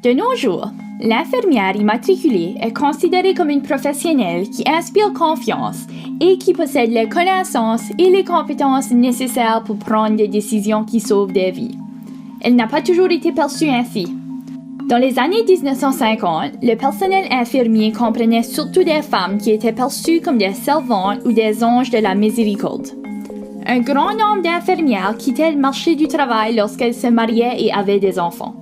De nos jours, l'infirmière immatriculée est considérée comme une professionnelle qui inspire confiance et qui possède les connaissances et les compétences nécessaires pour prendre des décisions qui sauvent des vies. Elle n'a pas toujours été perçue ainsi. Dans les années 1950, le personnel infirmier comprenait surtout des femmes qui étaient perçues comme des servantes ou des anges de la miséricorde. Un grand nombre d'infirmières quittaient le marché du travail lorsqu'elles se mariaient et avaient des enfants.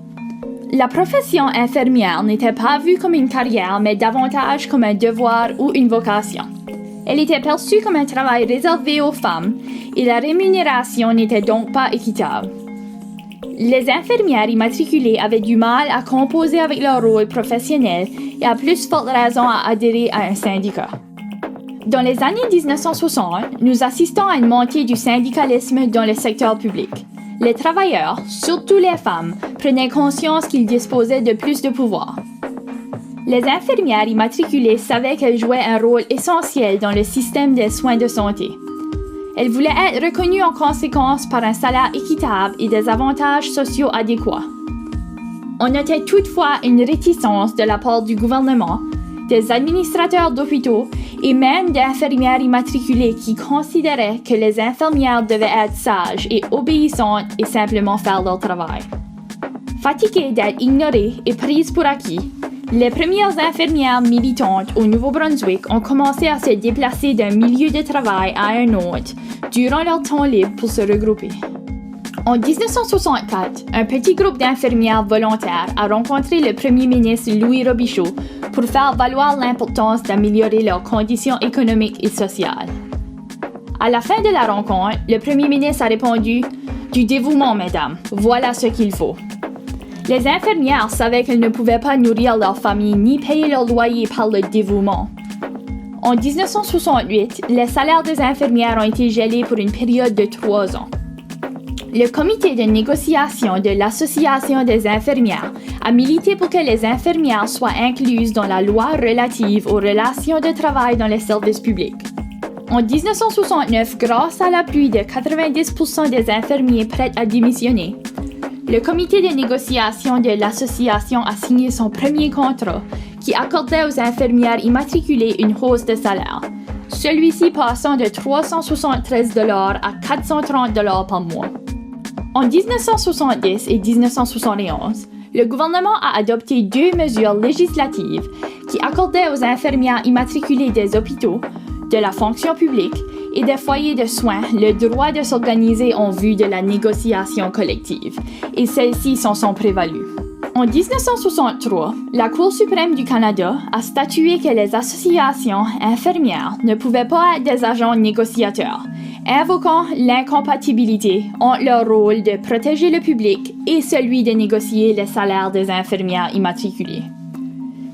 La profession infirmière n'était pas vue comme une carrière, mais davantage comme un devoir ou une vocation. Elle était perçue comme un travail réservé aux femmes et la rémunération n'était donc pas équitable. Les infirmières immatriculées avaient du mal à composer avec leur rôle professionnel et à plus forte raison à adhérer à un syndicat. Dans les années 1960, nous assistons à une montée du syndicalisme dans le secteur public. Les travailleurs, surtout les femmes, prenaient conscience qu'ils disposaient de plus de pouvoir. Les infirmières immatriculées savaient qu'elles jouaient un rôle essentiel dans le système des soins de santé. Elles voulaient être reconnues en conséquence par un salaire équitable et des avantages sociaux adéquats. On notait toutefois une réticence de la part du gouvernement, des administrateurs d'hôpitaux et même d'infirmières immatriculées qui considéraient que les infirmières devaient être sages et obéissantes et simplement faire leur travail. Fatiguées d'être ignorées et prises pour acquis, les premières infirmières militantes au Nouveau-Brunswick ont commencé à se déplacer d'un milieu de travail à un autre durant leur temps libre pour se regrouper. En 1964, un petit groupe d'infirmières volontaires a rencontré le premier ministre Louis Robichaud pour faire valoir l'importance d'améliorer leurs conditions économiques et sociales. À la fin de la rencontre, le premier ministre a répondu « Du dévouement, mesdames, voilà ce qu'il faut ». Les infirmières savaient qu'elles ne pouvaient pas nourrir leur famille ni payer leur loyer par le dévouement. En 1968, les salaires des infirmières ont été gelés pour une période de 3 ans. Le comité de négociation de l'Association des infirmières a milité pour que les infirmières soient incluses dans la loi relative aux relations de travail dans les services publics. En 1969, grâce à l'appui de 90% des infirmiers prêts à démissionner, le comité de négociation de l'association a signé son premier contrat qui accordait aux infirmières immatriculées une hausse de salaire, celui-ci passant de 373 $ à 430 $ par mois. En 1970 et 1971, le gouvernement a adopté 2 mesures législatives qui accordaient aux infirmières immatriculées des hôpitaux, de la fonction publique et des foyers de soins le droit de s'organiser en vue de la négociation collective, et celles-ci s'en sont prévalues. En 1963, la Cour suprême du Canada a statué que les associations infirmières ne pouvaient pas être des agents négociateurs, invoquant l'incompatibilité entre leur rôle de protéger le public et celui de négocier les salaires des infirmières immatriculées.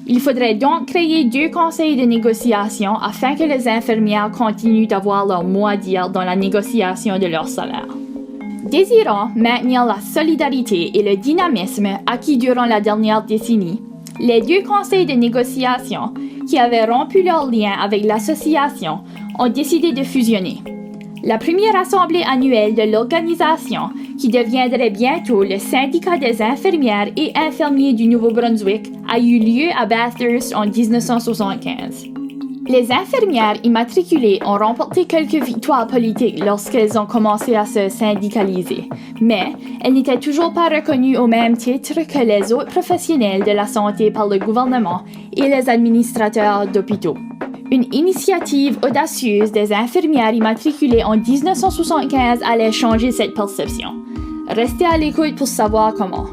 Il faudrait donc créer 2 conseils de négociation afin que les infirmières continuent d'avoir leur mot à dire dans la négociation de leur salaire. Désirant maintenir la solidarité et le dynamisme acquis durant la dernière décennie, les 2 conseils de négociation qui avaient rompu leur lien avec l'association ont décidé de fusionner. La première assemblée annuelle de l'organisation, qui deviendrait bientôt le syndicat des infirmières et infirmiers du Nouveau-Brunswick, a eu lieu à Bathurst en 1975. Les infirmières immatriculées ont remporté quelques victoires politiques lorsqu'elles ont commencé à se syndicaliser, mais elles n'étaient toujours pas reconnues au même titre que les autres professionnels de la santé par le gouvernement et les administrateurs d'hôpitaux. Une initiative audacieuse des infirmières immatriculées en 1975 allait changer cette perception. Restez à l'écoute pour savoir comment.